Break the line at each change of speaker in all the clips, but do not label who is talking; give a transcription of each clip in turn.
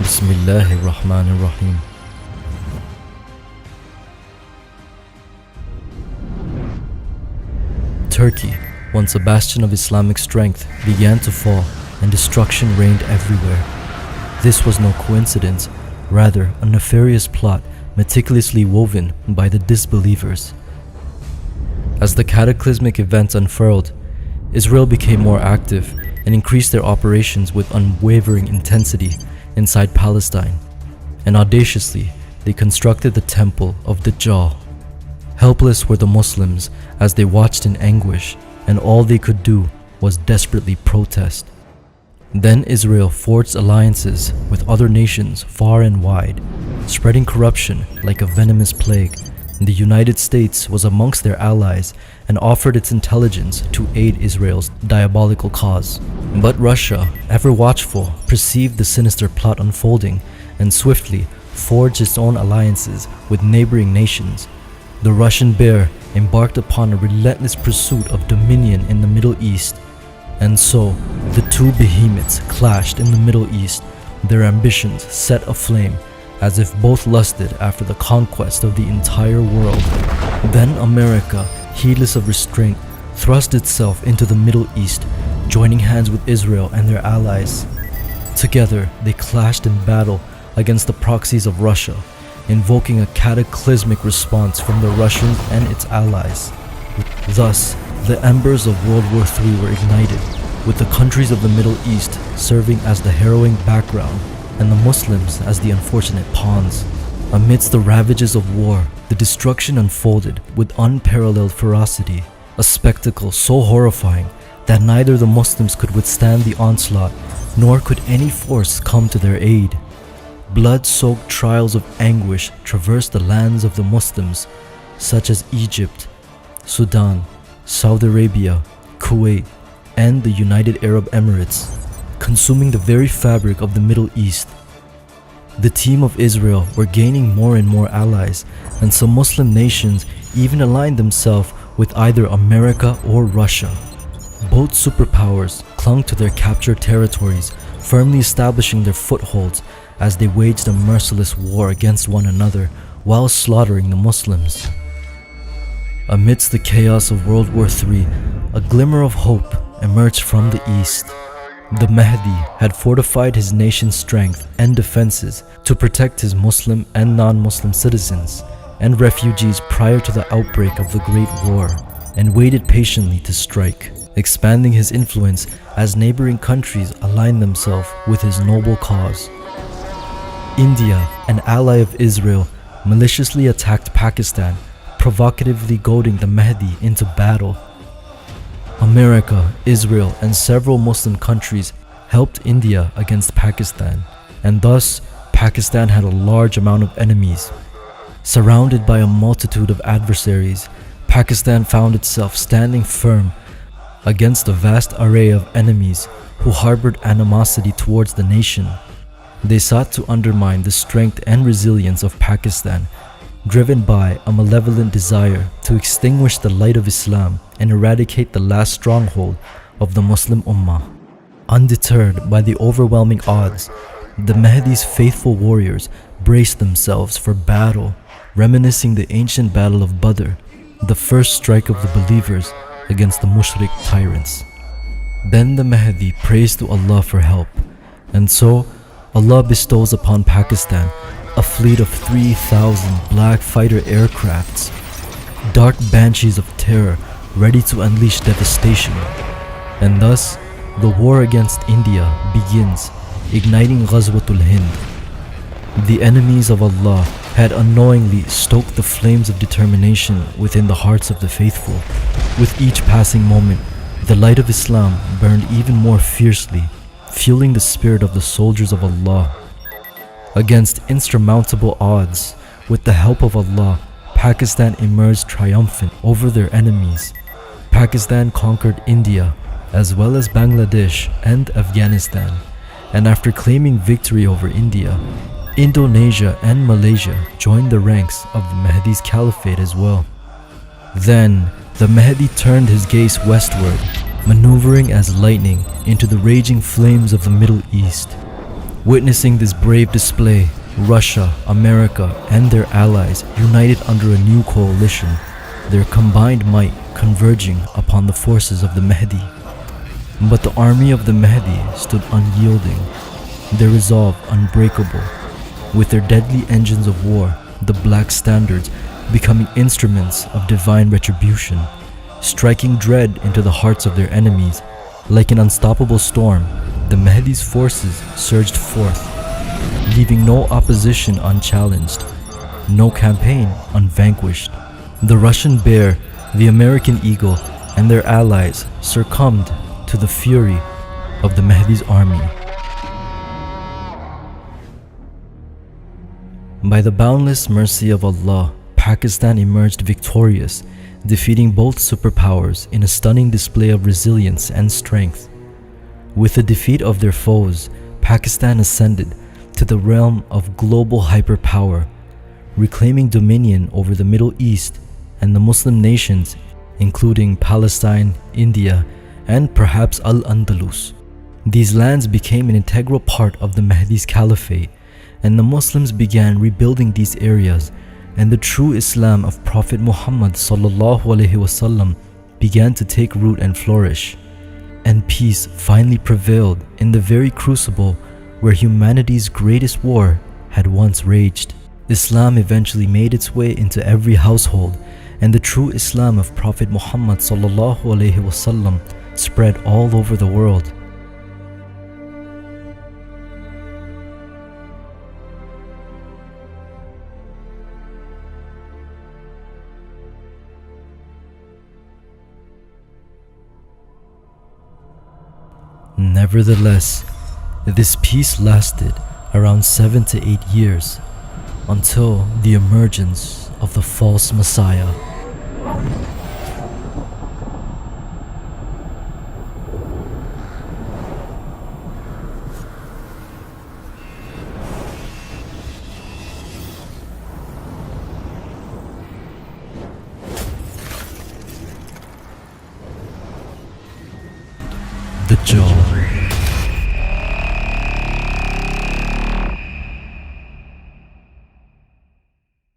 Bismillahir Rahmanir Rahim. Turkey, once a bastion of Islamic strength, began to fall and destruction reigned everywhere. This was no coincidence, rather a nefarious plot meticulously woven by the disbelievers. As the cataclysmic events unfurled, Israel became more active and increased their operations with unwavering intensity inside Palestine, and audaciously they constructed the Temple of Dajjal. Helpless were the Muslims as they watched in anguish, and all they could do was desperately protest. Then Israel forged alliances with other nations far and wide, spreading corruption like a venomous plague. The United States was amongst their allies and offered its intelligence to aid Israel's diabolical cause. But Russia, ever watchful, perceived the sinister plot unfolding and swiftly forged its own alliances with neighboring nations. The Russian bear embarked upon a relentless pursuit of dominion in the Middle East. And so, the two behemoths clashed in the Middle East, their ambitions set aflame, as if both lusted after the conquest of the entire world. Then America, heedless of restraint, thrust itself into the Middle East, joining hands with Israel and their allies. Together, they clashed in battle against the proxies of Russia, invoking a cataclysmic response from the Russians and its allies. Thus, the embers of World War III were ignited, with the countries of the Middle East serving as the harrowing background and the Muslims as the unfortunate pawns. Amidst the ravages of war, the destruction unfolded with unparalleled ferocity, a spectacle so horrifying that neither the Muslims could withstand the onslaught, nor could any force come to their aid. Blood-soaked trials of anguish traversed the lands of the Muslims, such as Egypt, Sudan, Saudi Arabia, Kuwait, and the United Arab Emirates, consuming the very fabric of the Middle East. The team of Israel were gaining more and more allies, and some Muslim nations even aligned themselves with either America or Russia. Both superpowers clung to their captured territories, firmly establishing their footholds as they waged a merciless war against one another while slaughtering the Muslims. Amidst the chaos of World War III, a glimmer of hope emerged from the east. The Mahdi had fortified his nation's strength and defenses to protect his Muslim and non-Muslim citizens and refugees prior to the outbreak of the Great War, and waited patiently to strike, expanding his influence as neighboring countries aligned themselves with his noble cause. India, an ally of Israel, maliciously attacked Pakistan, provocatively goading the Mahdi into battle. America, Israel, and several Muslim countries helped India against Pakistan, and thus Pakistan had a large amount of enemies. Surrounded by a multitude of adversaries, Pakistan found itself standing firm against a vast array of enemies who harbored animosity towards the nation. They sought to undermine the strength and resilience of Pakistan, driven by a malevolent desire to extinguish the light of Islam and eradicate the last stronghold of the Muslim Ummah. Undeterred by the overwhelming odds, the Mahdi's faithful warriors braced themselves for battle, reminiscing the ancient battle of Badr, the first strike of the believers against the Mushrik tyrants. Then the Mahdi prays to Allah for help, and so Allah bestows upon Pakistan a fleet of 3,000 black fighter aircrafts, dark banshees of terror ready to unleash devastation. And thus, the war against India begins, igniting Ghazwatul Hind. The enemies of Allah had unknowingly stoked the flames of determination within the hearts of the faithful. With each passing moment, the light of Islam burned even more fiercely, fueling the spirit of the soldiers of Allah. Against insurmountable odds, with the help of Allah, Pakistan emerged triumphant over their enemies. Pakistan conquered India, as well as Bangladesh and Afghanistan, and after claiming victory over India, Indonesia and Malaysia joined the ranks of the Mahdi's caliphate as well. Then, the Mahdi turned his gaze westward, maneuvering as lightning into the raging flames of the Middle East. Witnessing this brave display, Russia, America, and their allies united under a new coalition, their combined might converging upon the forces of the Mahdi. But the army of the Mahdi stood unyielding, their resolve unbreakable, with their deadly engines of war, the black standards, becoming instruments of divine retribution, striking dread into the hearts of their enemies. Like an unstoppable storm, the Mahdi's forces surged forth, leaving no opposition unchallenged, no campaign unvanquished. The Russian bear, the American eagle, and their allies succumbed to the fury of the Mahdi's army. By the boundless mercy of Allah, Pakistan emerged victorious, defeating both superpowers in a stunning display of resilience and strength. With the defeat of their foes, Pakistan ascended to the realm of global hyperpower, reclaiming dominion over the Middle East and the Muslim nations, including Palestine, India, and perhaps Al-Andalus. These lands became an integral part of the Mahdi's caliphate, and the Muslims began rebuilding these areas, and the true Islam of Prophet Muhammad ﷺ began to take root and flourish. And peace finally prevailed in the very crucible where humanity's greatest war had once raged. Islam eventually made its way into every household, and the true Islam of Prophet Muhammad ﷺ spread all over the world. Nevertheless, this peace lasted around 7 to 8 years until the emergence of the false Messiah. The Jaw.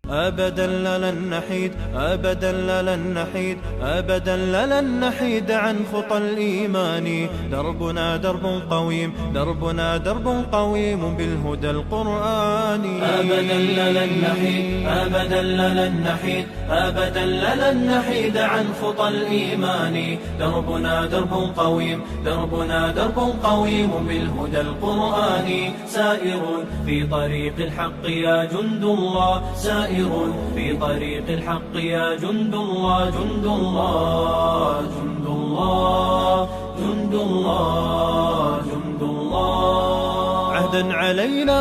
أبدا لن نحيد أبدا لن نحيد أبدا لن نحيد عن خطى الإيمان. دربنا درب قويم دربنا درب قويم بالهدى القرآني. أبدا لن نحيد أبدا لن نحيد أبدا لن نحيد عن خطى الإيمان. دربنا درب قويم دربنا درب قويم بالهدى القرآني. سائر في طريق الحق يا جند الله سائر في طريق الحق يا جند الله جند الله جند الله جند الله جند الله. عهدا علينا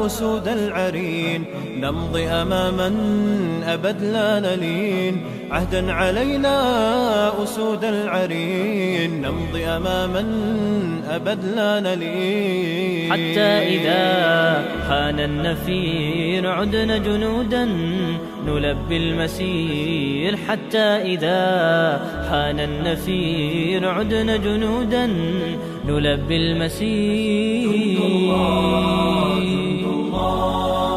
أسود العرين نمضي أماما أبد لا نلين. عهدا علينا أسود العرين نمضي أماما أبد لا نلين.
حتى إذا حان النفير عدنا جنودا نلبي المسير. حتى إذا حان النفير عدنا جنودا نلبي المسير. جند الله جند الله